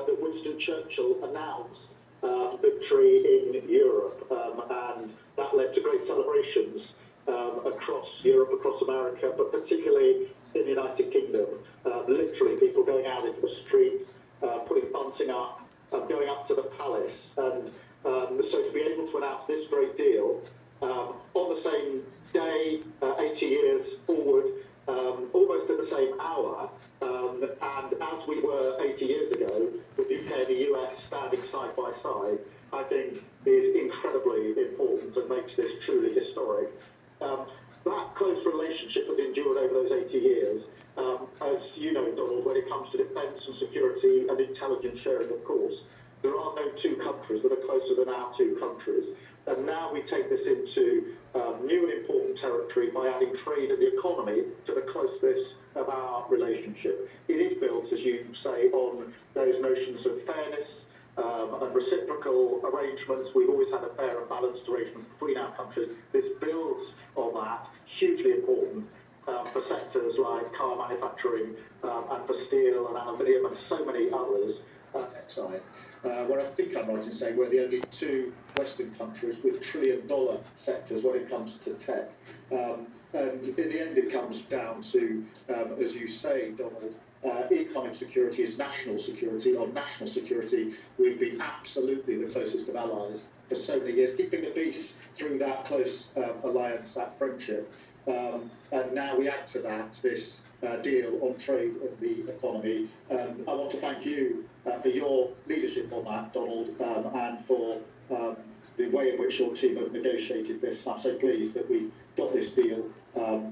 that Winston Churchill announced victory in Europe, and that led to great celebrations across Europe, across America, but particularly in the United Kingdom. Literally, people going out into the streets, putting bunting up, going up to the palace, and so to be able to announce this great deal on the same day, 80 years forward, almost at the same hour, and as we were 80 years ago, with UK and the US standing side by side, I think is incredibly important and makes this truly historic. That close relationship has endured over those 80 years. As you know, Donald, when it comes to defence and security and intelligence sharing, of course, there are no two countries that are closer than our two countries. And now we take this into new and important territory by adding trade and the economy to the closeness of our relationship. It is built, as you say, on those notions of fairness and reciprocal arrangements. We've always had a fair and balanced arrangement between our countries. This builds on that, hugely important for sectors like car manufacturing and for steel and aluminium and so many others. Tech side, where I think I'm right in saying we're the only two Western countries with $1 trillion sectors when it comes to tech. And in the end, it comes down to, as you say, Donald, economic security is national security. On national security, we've been absolutely the closest of allies for so many years, keeping the peace through that close alliance, that friendship. And now we add to that this deal on trade and the economy. I want to thank you for your leadership on that, Donald, and for the way in which your team have negotiated this. I'm so pleased that we've got this deal,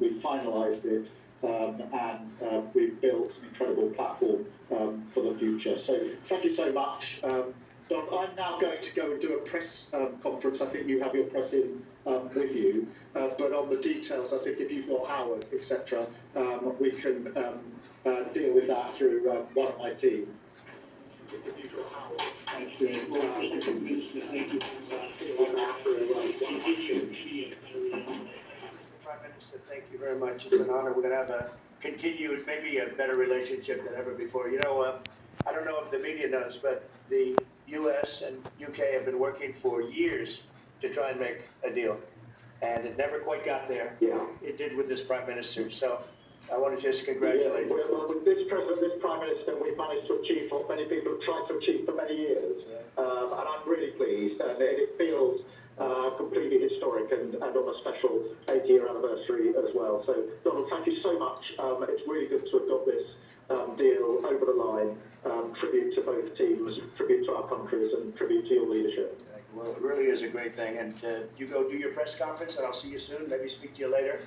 we've finalised it, and we've built an incredible platform for the future. So thank you so much. Don, I'm now going to go and do a press conference. I think you have your press in with you, but on the details, I think if you've got Howard, etc., we can deal with that through one of my team. Thank you. Prime Minister, thank you very much. It's an honor. We're going to have a continued, maybe a better relationship than ever before. You know, I don't know if the media knows, but the US and UK have been working for years to try and make a deal. And it never quite got there. Yeah. It did with this Prime Minister. So I want to just congratulate you. Well, with this President, this Prime Minister, we've managed to achieve what many people have tried to achieve for many years. And I'm really pleased. And it feels completely historic and on a special 80-year anniversary as well. So, Donald, thank you so much. It's really good to have got this deal over the line. Tribute to both teams, tribute to our countries, and tribute to your leadership. Well, it really is a great thing. And you go do your press conference, and I'll see you soon. Maybe speak to you later.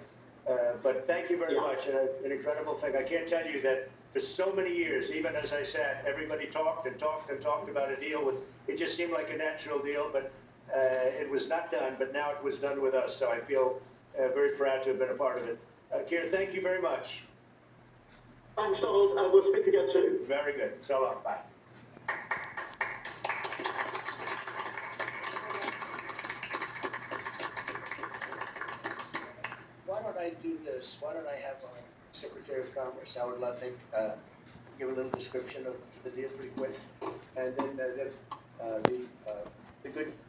But thank you very much. An incredible thing. I can't tell you that for so many years, even as I sat, everybody talked and talked and talked about a deal with. It just seemed like a natural deal, but it was not done. But now it was done with us. So I feel very proud to have been a part of it. Keir, thank you very much. Thanks, Donald, and we'll speak again soon. Very good. So long. Bye. Why don't I do this? Why don't I have our Secretary of Commerce, Howard Lutnick, give a little description of the deal pretty quick, and then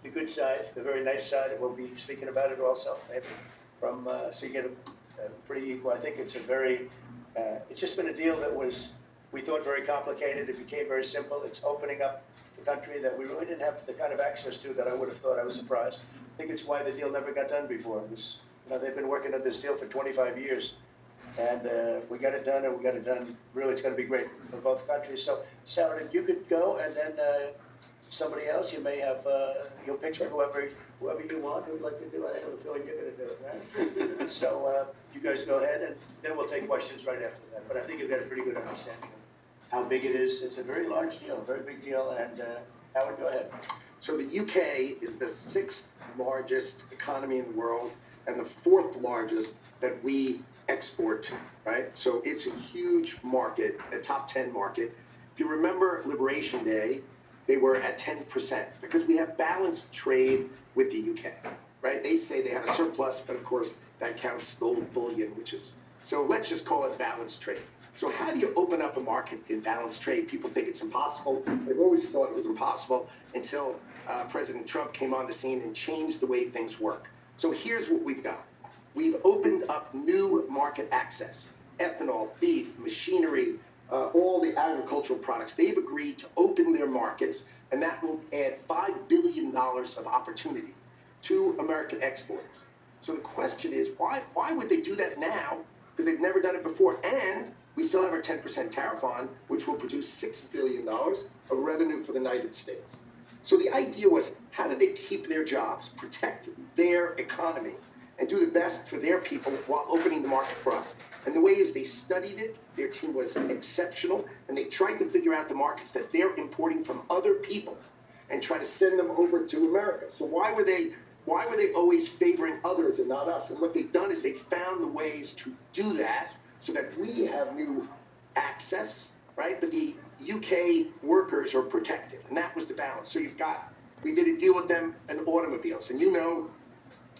the good side, the very nice side, and we'll be speaking about it also, maybe from so you get a pretty equal. I think it's a very it's just been a deal that was, we thought, very complicated. It became very simple. It's opening up the country that we really didn't have the kind of access to that I would have thought. I was surprised. I think it's why the deal never got done before. It was, you know, they've been working on this deal for 25 years. And we got it done, and we got it done. Really, it's going to be great for both countries. So, Sarah, if you could go, and then somebody else, you may have, you'll picture whoever you want who'd like to do it. I have a feeling you're going to do it, right? So you guys go ahead, and then we'll take questions right after that. But I think you've got a pretty good understanding of how big it is. It's a very large deal, a very big deal. And Howard, go ahead. So the UK is the 6th largest economy in the world and the 4th largest that we export to, right? So it's a huge market, a top 10 market. If you remember Liberation Day, they were at 10% because we have balanced trade with the UK, right? They say they have a surplus, but of course that counts gold bullion, which is, so let's just call it balanced trade. So how do you open up a market in balanced trade? People think it's impossible. They've always thought it was impossible until President Trump came on the scene and changed the way things work. So here's what we've got. We've opened up new market access. Ethanol, beef, machinery, all the agricultural products. They've agreed to open their markets, and that will add $5 billion of opportunity to American exporters. So the question is, why would they do that now? Because they've never done it before, and we still have our 10% tariff on, which will produce $6 billion of revenue for the United States. So the idea was, how do they keep their jobs, protect their economy, and do the best for their people while opening the market for us? And the way is they studied it, their team was exceptional, and they tried to figure out the markets that they're importing from other people and try to send them over to America. So why were they always favoring others and not us? And what they've done is they found the ways to do that so that we have new access, right? But the UK workers are protected, and that was the balance. So we did a deal with them in automobiles, and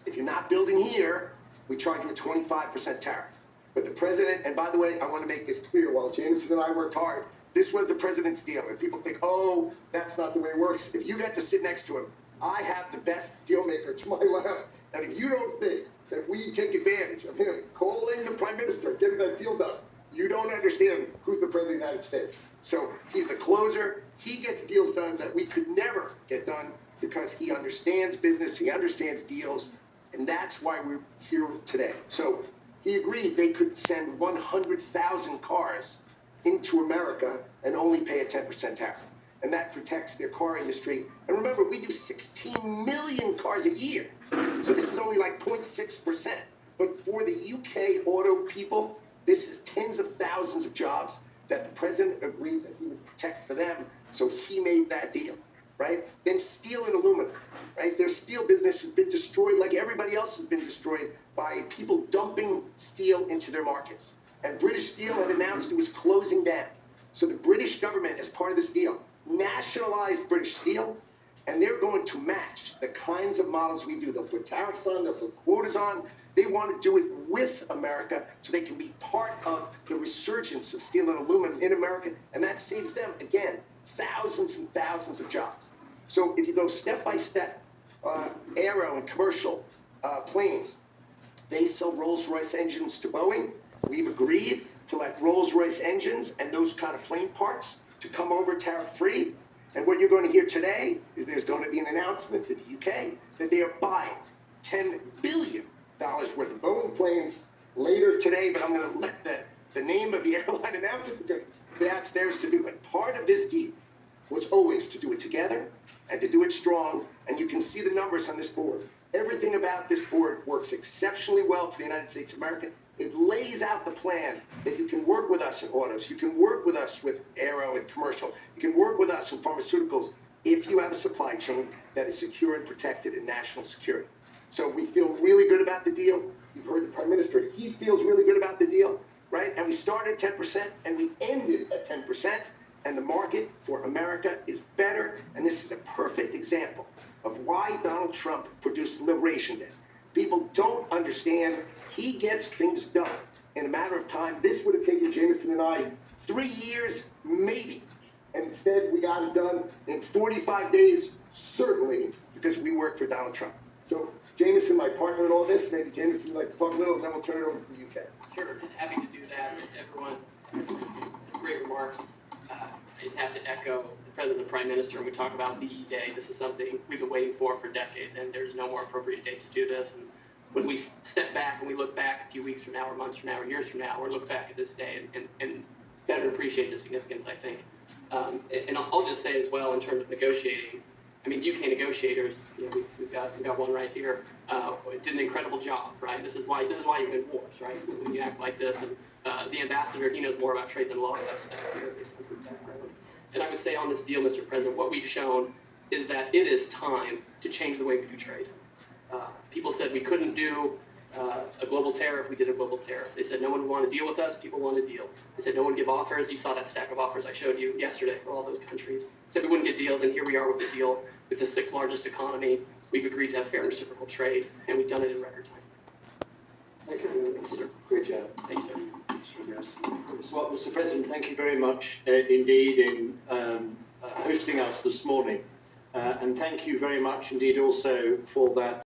if you're not building here, we charge you a 25% tariff. But the president, and by the way, I want to make this clear, while Jameson and I worked hard, this was the president's deal. And people think, oh, that's not the way it works. If you got to sit next to him, I have the best deal maker to my left. And if you don't think that we take advantage of him calling the prime minister, getting that deal done, you don't understand who's the president of the United States. So he's the closer. He gets deals done that we could never get done because he understands business, he understands deals, and that's why we're here today. So he agreed they could send 100,000 cars into America and only pay a 10% tariff. And that protects their car industry. And remember, we do 16 million cars a year. So this is only like 0.6%. But for the UK auto people, this is tens of thousands of jobs that the president agreed that he would protect for them. So he made that deal, right? Then steel and aluminum, right? Their steel business has been destroyed like everybody else has been destroyed by people dumping steel into their markets. And British Steel had announced it was closing down. So the British government, as part of this deal, nationalized British Steel, and they're going to match the kinds of models we do. They'll put tariffs on, they'll put quotas on. They want to do it with America so they can be part of the resurgence of steel and aluminum in America, and that saves them, again, thousands and thousands of jobs. So if you go step by step, aero and commercial planes, they sell Rolls-Royce engines to Boeing. We've agreed to let Rolls-Royce engines and those kind of plane parts to come over tariff-free. And what you're going to hear today is there's going to be an announcement to the UK that they are buying $10 billion worth of Boeing planes later today, but I'm going to let the name of the airline announce it because that's theirs to do. But part of this deal was always to do it together and to do it strong, and you can see the numbers on this board. Everything about this board works exceptionally well for the United States of America. It lays out the plan that you can work with us in autos, you can work with us with aero and commercial, you can work with us in pharmaceuticals if you have a supply chain that is secure and protected in national security. So we feel really good about the deal. You've heard the Prime Minister, he feels really good about the deal, right? And we started at 10% and we ended at 10%, and the market for America is better, and this is a perfect example of why Donald Trump produced Liberation Day. People don't understand. He gets things done in a matter of time. This would have taken Jameson and I 3 years, maybe. And instead, we got it done in 45 days, certainly, because we worked for Donald Trump. So, Jameson, my partner in all this, maybe Jameson would like to talk a little, and then we'll turn it over to the UK. Sure, happy to do that. Everyone, great remarks. I just have to echo the President and the Prime Minister when we talk about VE Day. This is something we've been waiting for decades, and there's no more appropriate day to do this. And when we step back and we look back a few weeks from now, or months from now, or years from now, we'll look back at this day and better appreciate the significance, I think. And I'll just say as well, in terms of negotiating, I mean, UK negotiators, we've got one right here, did an incredible job, right? This is why you win wars, right? When you act like this, and the ambassador, he knows more about trade than a lot of us here based on his background. And I would say on this deal, Mr. President, what we've shown is that it is time to change the way we do trade. People said we couldn't do a global tariff, we did a global tariff. They said no one would want to deal with us, people want to deal. They said no one would give offers, you saw that stack of offers I showed you yesterday for all those countries. Said we wouldn't get deals, and here we are with the deal with the 6th largest economy. We've agreed to have fair and reciprocal trade, and we've done it in record time. Thank you, sir. Great job. Thank you, sir. Well, Mr. President, thank you very much indeed in hosting us this morning. And thank you very much indeed also for that